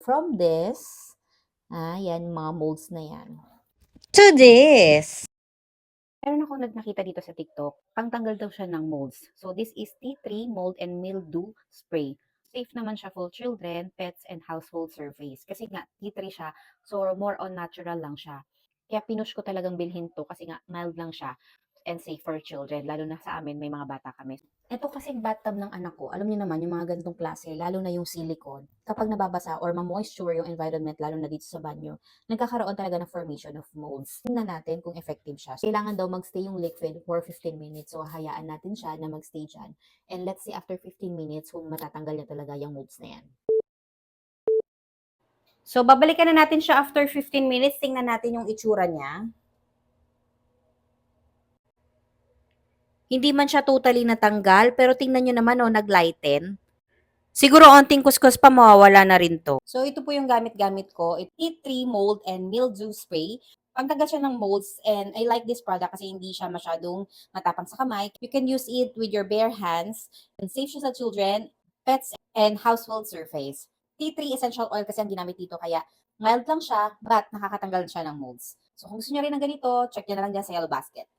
From this, yan, mga molds na yan. To this. Meron akong nakita dito sa TikTok, pangtanggal daw siya ng molds. So, this is tea tree mold and mildew spray. Safe naman siya for children, pets, and household surface. Kasi nga, tea tree siya, so more on natural lang siya. Kaya pinush ko talagang bilhin to kasi nga mild lang siya and safe for children. Lalo na sa amin, may mga bata kami. Ito kasing bathtub ng anak ko, alam niyo naman yung mga ganitong klase, lalo na yung silicone. Kapag nababasa or ma-moisture yung environment, lalo na dito sa banyo, nagkakaroon talaga ng formation of molds. Tingnan natin kung effective siya. Kailangan daw magstay yung liquid for 15 minutes. So, hayaan natin siya na magstay dyan. And let's see after 15 minutes kung matatanggal niya talaga yung molds na yan. So, babalikan na natin siya after 15 minutes. Tingnan natin yung itsura niya. Hindi man siya totally natanggal, pero tingnan nyo naman, naglighten. Siguro onting kuskus pa, mawawala na rin to. So, ito po yung gamit-gamit ko. Tea tree mold and mildew spray. Pangtagal siya ng molds and I like this product kasi hindi siya masyadong matapang sa kamay. You can use it with your bare hands and safe siya sa children, pets, and household surface. Tea tree essential oil kasi ang ginamit dito kaya mild lang siya but nakakatanggal siya ng molds. So, kung gusto nyo rin ng ganito, check nyo na lang dyan sa Yellow Basket.